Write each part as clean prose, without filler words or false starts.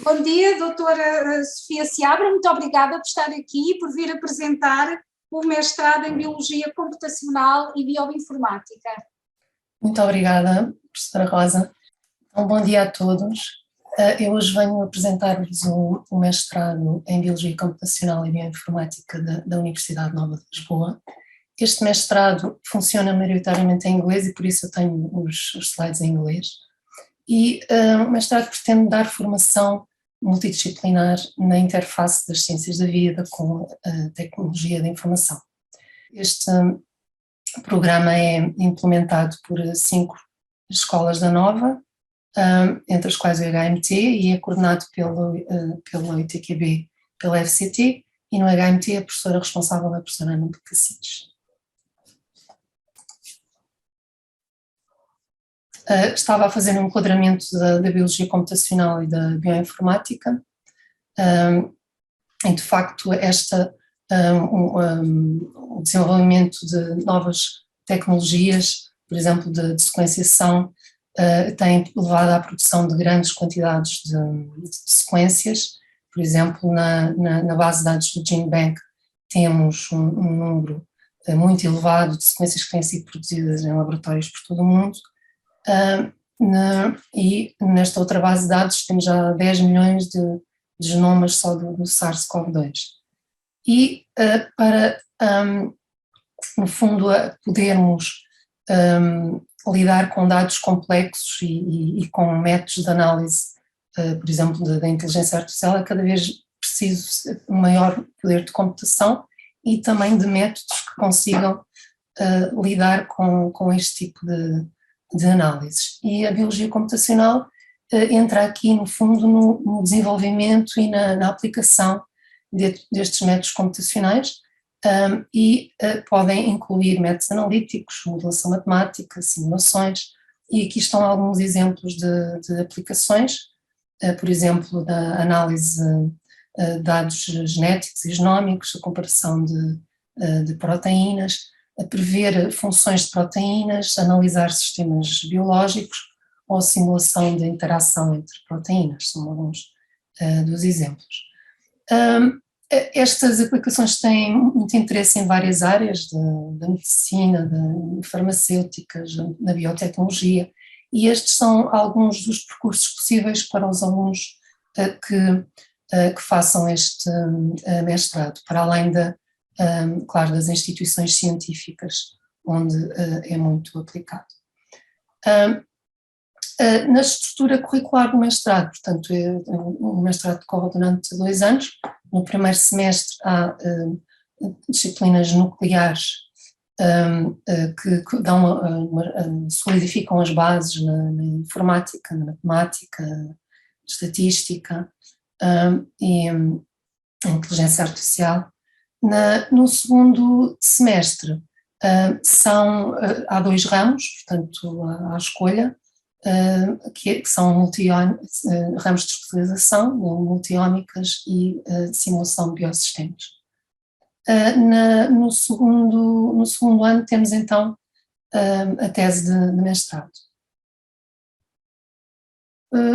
Bom dia, doutora Sofia Seabra, muito obrigada por estar aqui e por vir apresentar o mestrado em Biologia Computacional e Bioinformática. Muito obrigada, professora Rosa. Então, bom dia a todos. Eu hoje venho apresentar-vos o mestrado em Biologia Computacional e Bioinformática da Universidade Nova de Lisboa. Este mestrado funciona maioritariamente em inglês e por isso eu tenho os slides em inglês. E o mestrado pretende dar formação multidisciplinar na interface das ciências da vida com a tecnologia da informação. Este programa é implementado por 5 escolas da Nova, entre as quais o HMT, e é coordenado pelo ITQB, pela FCT, e no HMT a professora responsável é a professora Ana Cacides. Estava a fazer um enquadramento da biologia computacional e da bioinformática, e de facto o desenvolvimento de novas tecnologias, por exemplo de sequenciação, tem levado à produção de grandes quantidades de sequências. Por exemplo, na base de dados do GenBank temos um número muito elevado de sequências que têm sido produzidas em laboratórios por todo o mundo. E nesta outra base de dados temos já 10 milhões de genomas só do SARS-CoV-2. E para, no fundo, podermos lidar com dados complexos e com métodos de análise, por exemplo, da inteligência artificial, é cada vez preciso um maior poder de computação e também de métodos que consigam lidar com este tipo de análises. E a biologia computacional entra aqui, no fundo, no desenvolvimento e na aplicação destes métodos computacionais, e podem incluir métodos analíticos, modelação matemática, simulações, e aqui estão alguns exemplos de aplicações, por exemplo, da análise de dados genéticos e genómicos, a comparação de proteínas, a prever funções de proteínas, analisar sistemas biológicos ou a simulação de interação entre proteínas, são alguns dos exemplos. Estas aplicações têm muito interesse em várias áreas da medicina, da farmacêuticas, da biotecnologia, e estes são alguns dos percursos possíveis para os alunos que façam este mestrado, para além claro, das instituições científicas, onde é muito aplicado. Na estrutura curricular do mestrado, portanto, o mestrado decorre durante 2 anos. No primeiro semestre há disciplinas nucleares que solidificam as bases na informática, na matemática, estatística e inteligência artificial. No segundo semestre há 2 ramos, portanto, à escolha, que são ramos de especialização, multiómicas e de simulação de biosistemas. No segundo ano temos então a tese de mestrado.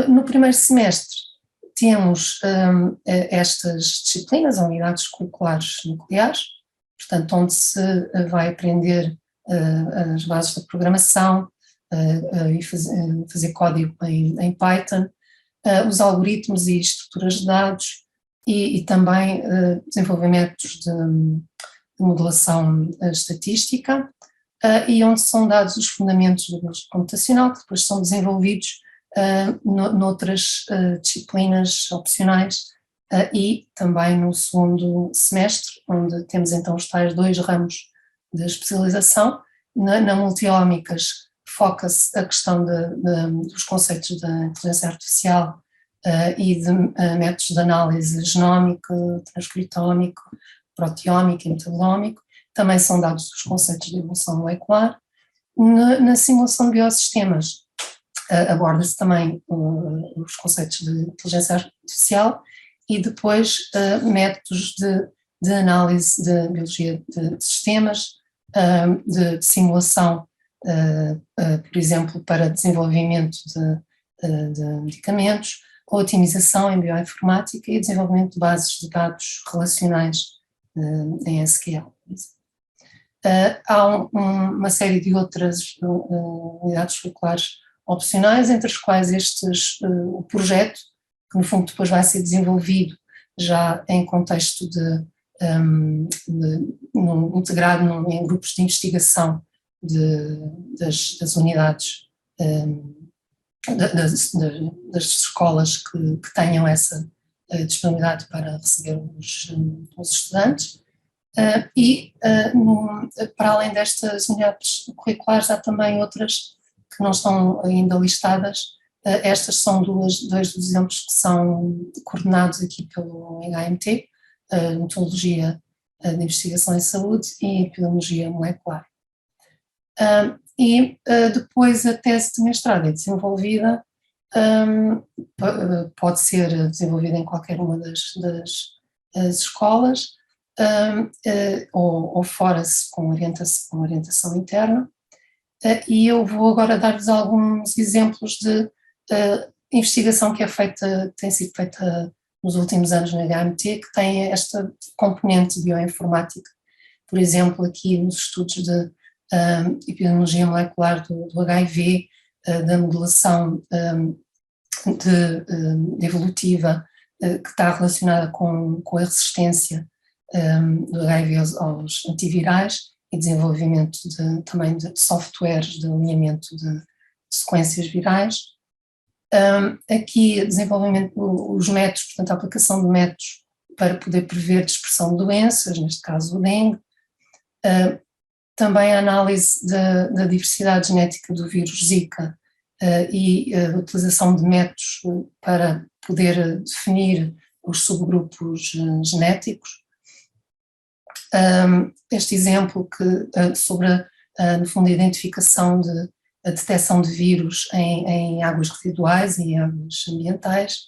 No primeiro semestre temos estas disciplinas, unidades curriculares nucleares, portanto, onde se vai aprender as bases da programação, e fazer código em Python, os algoritmos e estruturas de dados e também desenvolver métodos de modelação estatística, e onde são dados os fundamentos da biologia computacional, que depois são desenvolvidos noutras disciplinas opcionais, e também no segundo semestre, onde temos então os tais 2 ramos de especialização. Na multiómicas foca-se a questão dos conceitos da inteligência artificial e de métodos de análise genómico, transcriptómico, proteómico e metabolomico. Também são dados os conceitos de evolução molecular. Na simulação de biosistemas aborda-se também os conceitos de inteligência artificial e depois métodos de análise de biologia de sistemas, de simulação, por exemplo, para desenvolvimento de medicamentos, a otimização em bioinformática e desenvolvimento de bases de dados relacionais em SQL. Há uma série de outras unidades curriculares opcionais, entre as quais o projeto, que no fundo depois vai ser desenvolvido já em contexto integrado em grupos de investigação das unidades, das escolas que tenham essa disponibilidade para receber os estudantes. Para além destas unidades curriculares, há também outras que não estão ainda listadas. Estas são dois dos exemplos que são coordenados aqui pelo HMT, Metodologia de Investigação em Saúde e Epidemiologia Molecular. Depois a tese de mestrado é desenvolvida, pode ser desenvolvida em qualquer uma das escolas, ou fora-se com orientação interna. E eu vou agora dar-vos alguns exemplos de investigação que tem sido feita nos últimos anos no HMT, que tem esta componente bioinformática. Por exemplo, aqui nos estudos de epidemiologia molecular do HIV, da modulação evolutiva que está relacionada com a resistência do HIV aos antivirais e desenvolvimento também de softwares de alinhamento de sequências virais. Aqui desenvolvimento os métodos, portanto a aplicação de métodos para poder prever dispersão de doenças, neste caso o dengue. Também a análise da diversidade genética do vírus Zika e a utilização de métodos para poder definir os subgrupos genéticos. Este exemplo sobre, no fundo, a identificação a detecção de vírus em águas residuais e em águas ambientais,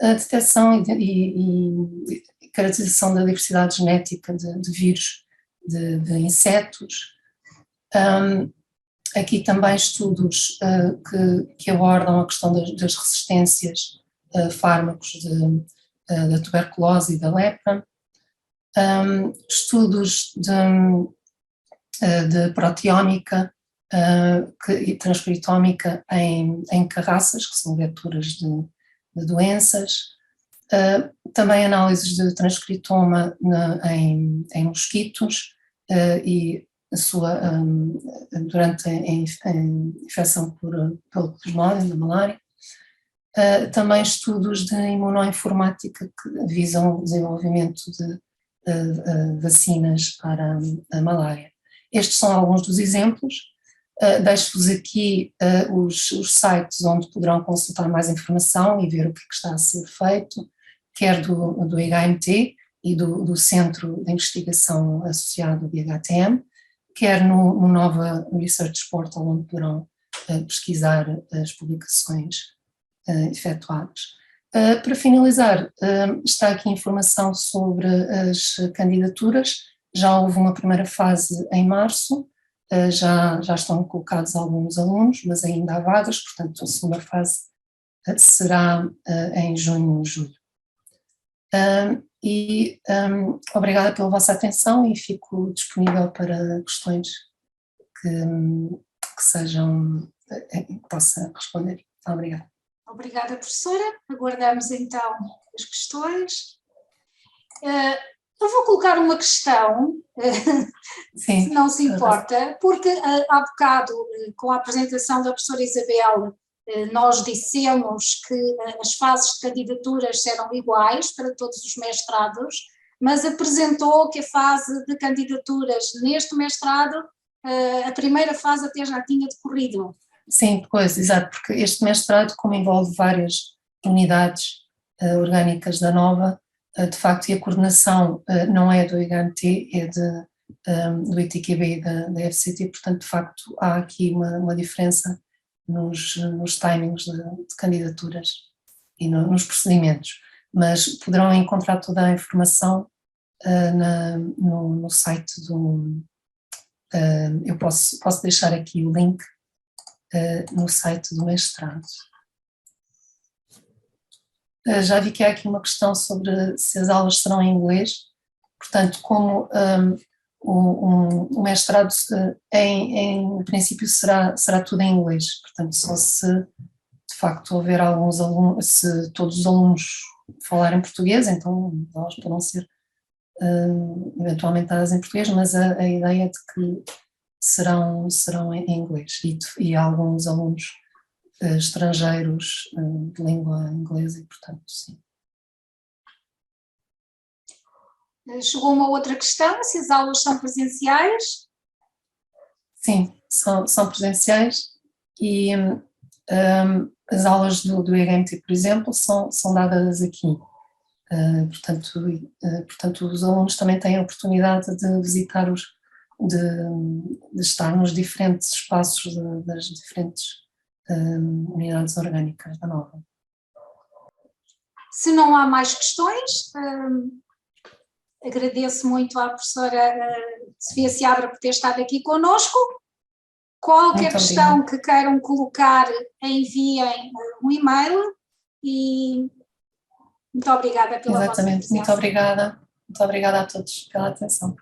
a detecção e caracterização da diversidade genética de vírus de insetos. Aqui também estudos que abordam a questão das resistências a fármacos da tuberculose e da lepra. Estudos de proteómica e transcritómica em carraças, que são vectoras de doenças. Também análises de transcritoma em mosquitos e durante a infecção pelo plasmódio, da malária. Também estudos de imunoinformática que visam o desenvolvimento de vacinas para a malária. Estes são alguns dos exemplos. Deixo-vos aqui os sites onde poderão consultar mais informação e ver o que está a ser feito, quer do HMT e do Centro de Investigação Associado do IHTM, quer no Nova Research Portal, onde poderão pesquisar as publicações efetuadas. Para finalizar, está aqui informação sobre as candidaturas. Já houve uma primeira fase em março, já estão colocados alguns alunos, mas ainda há vagas, portanto a segunda fase será em junho, julho. Obrigada pela vossa atenção e fico disponível para questões que possa responder. Obrigada. Obrigada, professora. Aguardamos então as questões. Eu vou colocar uma questão, Sim, se não se importa, porque há bocado, com a apresentação da professora Isabel, nós dissemos que as fases de candidaturas eram iguais para todos os mestrados, mas apresentou que a fase de candidaturas neste mestrado, a primeira fase até já tinha decorrido. Sim, pois, exato, porque este mestrado, como envolve várias unidades orgânicas da Nova, de facto, e a coordenação não é do IHMT, é do ITQB e da FCT, portanto, de facto, há aqui uma diferença nos timings de candidaturas e nos procedimentos, mas poderão encontrar toda a informação no site eu posso deixar aqui o link no site do mestrado. Já vi que há aqui uma questão sobre se as aulas serão em inglês, portanto, como o mestrado em princípio será tudo em inglês, portanto, só se de facto houver alguns alunos, se todos os alunos falarem português, então elas poderão ser eventualmente dadas em português, mas a ideia é de que serão em inglês e alguns alunos estrangeiros de língua inglesa e portanto sim. Chegou uma outra questão, se as aulas são presenciais? Sim, são presenciais e as aulas do IHMT, por exemplo, são dadas aqui. Portanto, os alunos também têm a oportunidade de visitar de estar nos diferentes espaços das diferentes unidades orgânicas da Nova. Se não há mais questões, agradeço muito à professora Sofia Seabra por ter estado aqui connosco. Qualquer questão que queiram colocar, enviem um e-mail e muito obrigada pela vossa presença. Muito obrigada a todos pela atenção.